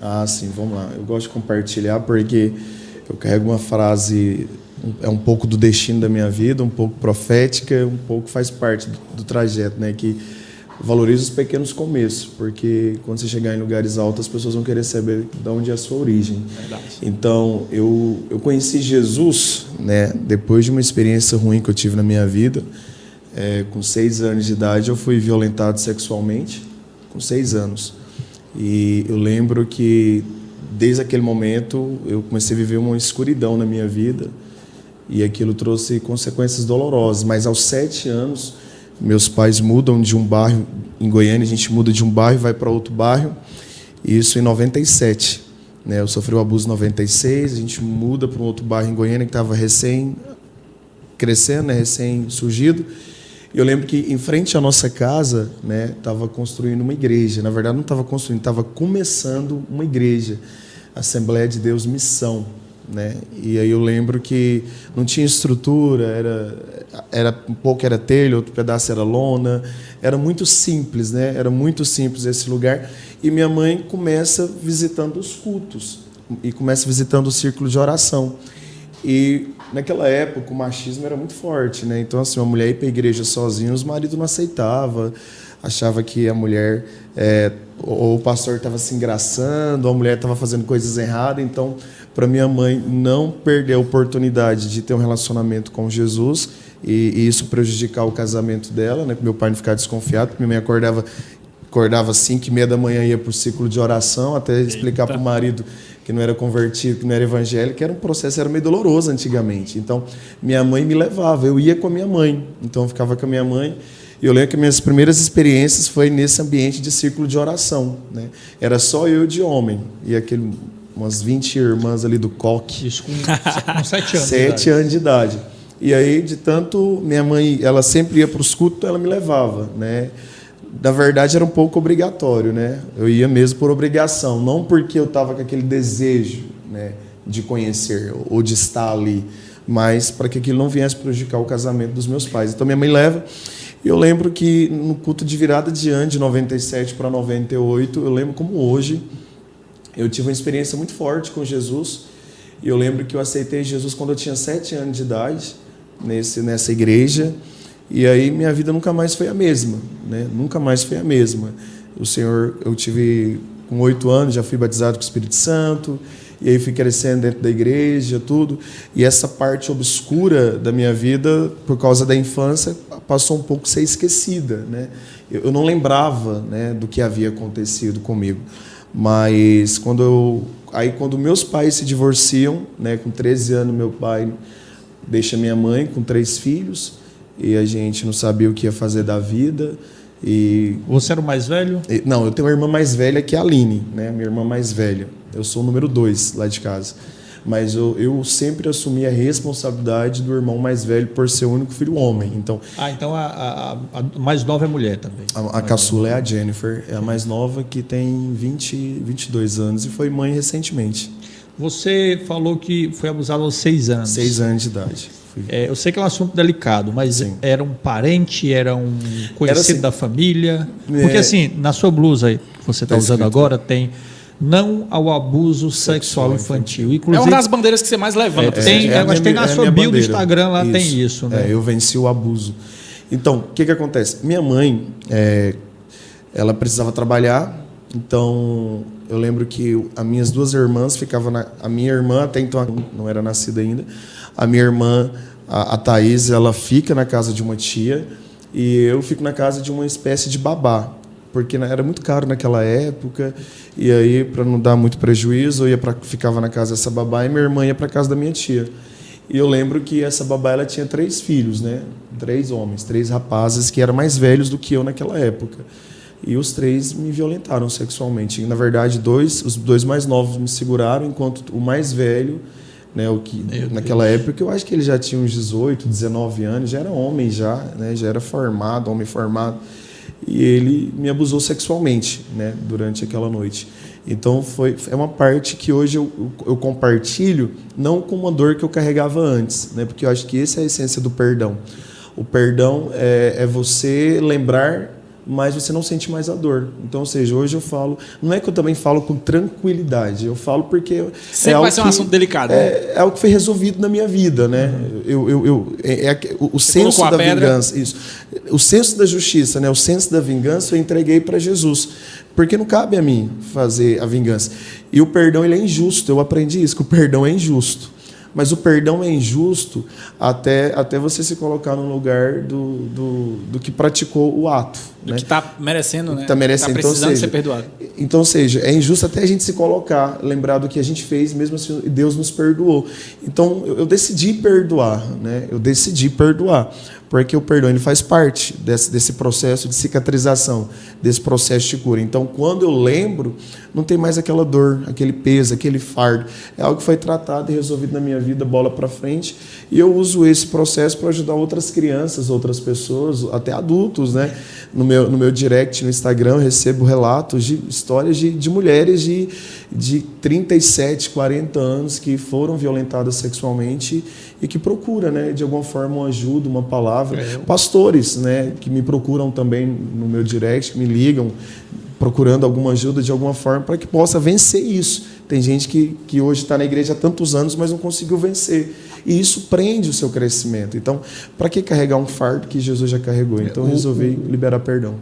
Ah, sim, vamos lá. Eu gosto de compartilhar porque eu carrego uma frase, é um pouco do destino da minha vida, um pouco profética, um pouco faz parte do trajeto, né? Que valoriza os pequenos começos, porque quando você chegar em lugares altos, as pessoas vão querer saber de onde é a sua origem. Verdade. Então, eu conheci Jesus, né? Depois de uma experiência ruim que eu tive na minha vida. Com 6 anos de idade, eu fui violentado sexualmente, com 6 anos. E eu lembro que, desde aquele momento, eu comecei a viver uma escuridão na minha vida e aquilo trouxe consequências dolorosas. Mas, aos 7 anos, meus pais mudam de um bairro, em Goiânia, a gente muda de um bairro e vai para outro bairro, isso em 97. Né? Eu sofri o abuso em 96, a gente muda para um outro bairro em Goiânia que estava recém crescendo, né? Recém surgido. Eu lembro que, em frente à nossa casa, né, estava construindo uma igreja. Na verdade, não estava construindo, estava começando uma igreja, Assembleia de Deus Missão. Né? E aí eu lembro que não tinha estrutura, era um pouco era telha, outro pedaço era lona. Era muito simples, né? Era muito simples esse lugar. E minha mãe começa visitando os cultos e começa visitando o círculo de oração. E naquela época o machismo era muito forte, né? Então, assim, uma mulher ir para a igreja sozinha, os maridos não aceitavam, achava que a mulher, ou o pastor estava se engraçando, ou a mulher estava fazendo coisas erradas. Então, para minha mãe não perder a oportunidade de ter um relacionamento com Jesus e isso prejudicar o casamento dela, né? Para meu pai não ficar desconfiado, porque minha mãe acordava às 5h30 da manhã, ia para o ciclo de oração, até explicar para o marido que não era convertido, que não era evangélico, era um processo, era meio doloroso antigamente. Então, minha mãe me levava, eu ia com a minha mãe. Então, eu ficava com a minha mãe. E eu lembro que minhas primeiras experiências foi nesse ambiente de círculo de oração. Né? Era só eu de homem. E umas 20 irmãs ali do coque. Isso com 7 anos. 7 anos de idade. E aí, de tanto, minha mãe, ela sempre ia para os cultos, ela me levava, né? Na verdade, era um pouco obrigatório, né? Eu ia mesmo por obrigação, não porque eu estava com aquele desejo, né, de conhecer ou de estar ali, mas para que aquilo não viesse prejudicar o casamento dos meus pais. Então, minha mãe leva. E eu lembro que no culto de virada de ano, de 97 para 98, eu lembro como hoje, eu tive uma experiência muito forte com Jesus. E eu lembro que eu aceitei Jesus quando eu tinha 7 anos de idade, nessa igreja. E aí minha vida nunca mais foi a mesma, né? Nunca mais foi a mesma. O Senhor, eu tive com 8 anos, já fui batizado com o Espírito Santo, e aí fui crescendo dentro da igreja, tudo. E essa parte obscura da minha vida, por causa da infância, passou um pouco a ser esquecida, né? Eu não lembrava, né, do que havia acontecido comigo. Mas quando meus pais se divorciam, né, com 13 anos, meu pai deixa minha mãe com 3 filhos. E a gente não sabia o que ia fazer da vida. E você era o mais velho? Não, eu tenho uma irmã mais velha que é a Aline, né? Minha irmã mais velha. Eu sou o número 2 lá de casa. Mas eu sempre assumi a responsabilidade do irmão mais velho por ser o único filho homem. Então, então a mais nova é mulher também. A caçula é a Jennifer, é a mais nova, que tem 22 anos e foi mãe recentemente. Você falou que foi abusado aos 6 anos. 6 anos de idade. Eu sei que é um assunto delicado, mas sim, era um parente, era um conhecido assim, da família? Porque assim, na sua blusa aí, que você está usando agora, tem não ao abuso sexual infantil. Inclusive, é uma das bandeiras que você mais levanta. Mas tem na sua bio do Instagram, lá tem isso. Né? Eu venci o abuso. Então, o que acontece? Minha mãe, ela precisava trabalhar, então eu lembro que as minhas 2 irmãs ficavam a minha irmã, até então não era nascida ainda, a minha irmã, a Thaís, ela fica na casa de uma tia e eu fico na casa de uma espécie de babá, porque era muito caro naquela época, e aí, para não dar muito prejuízo, ficava na casa dessa babá e minha irmã ia para a casa da minha tia. E eu lembro que essa babá, ela tinha 3 filhos, né? 3 homens, 3 rapazes que eram mais velhos do que eu naquela época. E os 3 me violentaram sexualmente. E, na verdade, os 2 mais novos me seguraram, enquanto o mais velho, né, naquela época, eu acho que ele já tinha uns 18, 19 anos, já era homem, né, já era formado, homem formado. E ele me abusou sexualmente, né, durante aquela noite. Então, é uma parte que hoje eu compartilho, não com uma dor que eu carregava antes, né, porque eu acho que essa é a essência do perdão. O perdão é você lembrar mas você não sente mais a dor. Então, ou seja, hoje eu falo, não é que eu também falo com tranquilidade, eu falo porque sempre vai ser um assunto delicado. É algo que foi resolvido na minha vida, né? O senso da vingança, isso, o senso da justiça, né? O senso da vingança eu entreguei para Jesus, porque não cabe a mim fazer a vingança. E o perdão ele é injusto. Eu aprendi isso, que o perdão é injusto. Mas o perdão é injusto até você se colocar no lugar do que praticou o ato. Do né? que está merecendo, né? Está merecendo. Tá precisando ser perdoado. Então, ou seja, é injusto até a gente se colocar, lembrar do que a gente fez, mesmo assim Deus nos perdoou. Então, eu decidi perdoar, né? Eu decidi perdoar. Porque o perdão ele faz parte desse processo de cicatrização, desse processo de cura. Então, quando eu lembro, não tem mais aquela dor, aquele peso, aquele fardo. É algo que foi tratado e resolvido na minha vida, bola para frente. E eu uso esse processo para ajudar outras crianças, outras pessoas, até adultos, né? No meu direct, no Instagram, eu recebo relatos de histórias de mulheres de 37, 40 anos que foram violentadas sexualmente e que procuram, né, de alguma forma, uma ajuda, uma palavra. Pastores, né, que me procuram também no meu direct, que me ligam, procurando alguma ajuda de alguma forma para que possa vencer isso. Tem gente que hoje está na igreja há tantos anos, mas não conseguiu vencer. E isso prende o seu crescimento. Então, para que carregar um fardo que Jesus já carregou? Então, eu resolvi liberar perdão.